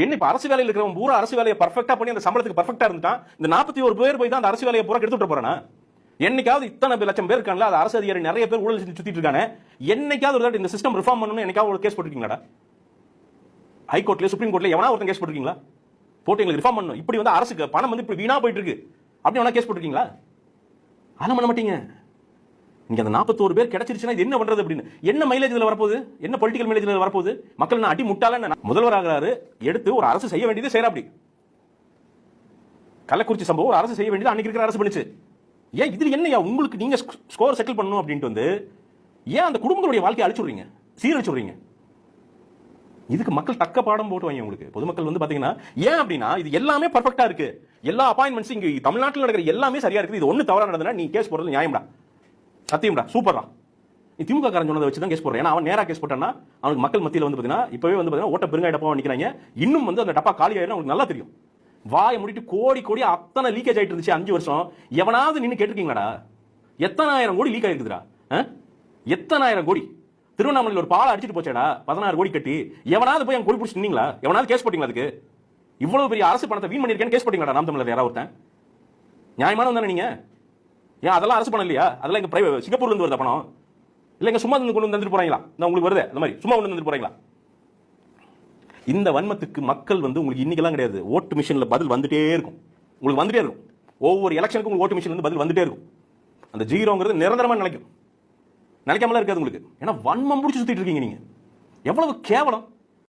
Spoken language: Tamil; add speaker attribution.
Speaker 1: என்ன இப்ப அரசு வேலையில் இருக்கிறவன் பூரா அரசு வேலையை பர்ஃபெக்டா பண்ணி அந்த சம்பளத்துக்கு பர்ஃபெக்டா இருந்துட்டான். இந்த 41 பேர் போய் தான் அந்த அரசு வேலையை பூரா எடுத்துட்டு போறானா? என்னைக்காவது இத்தனை லட்சம் பேர் இருக்காங்களா, அது அரசு அதிகாரி நிறைய பேர் ஊழல் செஞ்சு சுத்திட்டு இருக்காங்க. என்னைக்காவது ஒரு இந்த சிஸ்டம் ரிஃபார்ம் பண்ணணும்னு என்னைக்காவது ஒரு கேஸ் போட்டுருக்கீங்களா? ஹைகோர்ட்ல சுப்ரீம் கோர்ட்ல எவனா ஒருத்தன் கேஸ் போட்டுருக்கீங்களா? போட்டு எங்களுக்கு ரிஃபார்ம் பண்ணணும், இப்படி வந்து அரசுக்கு பணம் வந்து இப்படி வீணா போயிட்டு இருக்கு அப்படி வேணா கேஸ் போட்டுருக்கீங்களா? அதெல்லாம் பண்ண மாட்டீங்க. நீங்க அந்த 41 பேர் கிடைச்சிருச்சுன்னா இது என்ன பண்றது அப்படின்னு என்ன மைலேஜ் இதுல வரப்போகுது? என்ன பொலிட்டிக்கல் மைலேஜ் இதுல வரப்போகுது? மக்கள் நான் அடி முட்டாள முதல்வர் ஆகிறாரு, எடுத்து ஒரு அரசு செய்ய வேண்டியது செய்யற. அப்படி கள்ளக்குறிச்சி சம்பவம் ஒரு அரசு செய்ய வேண்டியது அன்னைக்கு இருக்கிற அரசு பண்ணுச்சு. ஏன் இதுல என்னையா உங்களுக்கு நீங்க ஸ்கோர் செட்டில் பண்ணணும் அப்படின்ட்டு வந்து ஏன் அந்த குடும்பங்களுடைய வாழ்க்கையை அழிச்சுடுறீங்க, சீரழிச்சுடுறீங்க? இதுக்கு மக்கள் தக்க பாடம் போட்டுவாங்க உங்களுக்கு. பொதுமக்கள் வந்து பாத்தீங்கன்னா ஏன் அப்படின்னா இது எல்லாமே பர்ஃபெக்டா இருக்கு, எல்லா அப்பாயின்மெண்ட்ஸ் இங்க தமிழ்நாட்டில் நடக்கிற எல்லாமே சரியா இருக்குது, இது ஒண்ணு தவறா நடந்ததுன்னா நீ கேஸ் போடுறது நியாயம்டா, சத்தியம்டா, சூப்பர்டா. நீ திமுக காரன் சொன்னதை வச்சு தான் கேஸ் போடுறேன். ஏன்னா அவன் நேரா கேஸ் போட்டான்னா அவனுக்கு மக்கள் மத்தியில் வந்து பாத்தீங்கன்னா இப்பவே வந்து பாத்தீங்கன்னா ஓட்ட பெருங்காய டப்பா நிக்கிறாங்க. இன்னும் வந்து அந்த டப்பா காலி ஆயிடும் உங்களுக்கு நல்லா தெரியும். வாயை முடிட்டு கோடி கோடி அத்தனை லீக்கேஜ் ஆயிட்டு இருந்துச்சு 5 வருஷம். எவனாவது நின்று கேட்டிருக்கீங்களாடா? எத்தனை ஆயிரம் கோடி லீக் ஆயிருக்குதுடா, எத்தனை ஆயிரம் கோடி. திருவண்ணாமலையில் ஒரு பாலை அடிச்சுட்டு போச்சேடா 16 கோடி கட்டி. எவனாவது போய் அங்க கோழி பிடிச்சி நின்னீங்களா? எவனாவது கேஸ் போட்டீங்களா? அதுக்கு இவ்வளவு பெரிய அரசு பணத்தை வீண் பண்ணிருக்கேன்னு கேஸ் போட்டீங்களா? நாம் தமிழர் யாராவது ஒருத்தன் நியாயமானவன் தானே நீங்க? ஏன் அதெல்லாம் அரசு பணம் இல்லையா? அதெல்லாம் எங்க சிங்கப்பூர்ல இருந்து வருது பணம் இல்ல, எங்க சும்மா கொண்டு வந்துட்டு போறாங்களா? உங்களுக்கு வருது அந்த மாதிரி சும்மா கொண்டு வந்துட்டு போறாங்களா? இந்த வன்மத்துக்கு மக்கள் வந்து உங்களுக்கு இன்னைக்கெல்லாம் கிடையாது, ஓட்டு மிஷின்ல பதில் வந்துட்டே இருக்கும், உங்களுக்கு வந்துட்டே இருக்கும். ஒவ்வொரு எலெக்ஷனுக்கும் உங்களுக்கு ஓட்டு மிஷின்ல இருந்து பதில் வந்துட்டே இருக்கும். அந்த ஜீரோங்கிறது நிரந்தரமா நிலைக்கும், நிலைக்காமலாம் இருக்காது உங்களுக்கு. ஏன்னா வன்மம் முடிச்சு சுத்திட்டு இருக்கீங்க நீங்க. எவ்வளவு கேவலம்!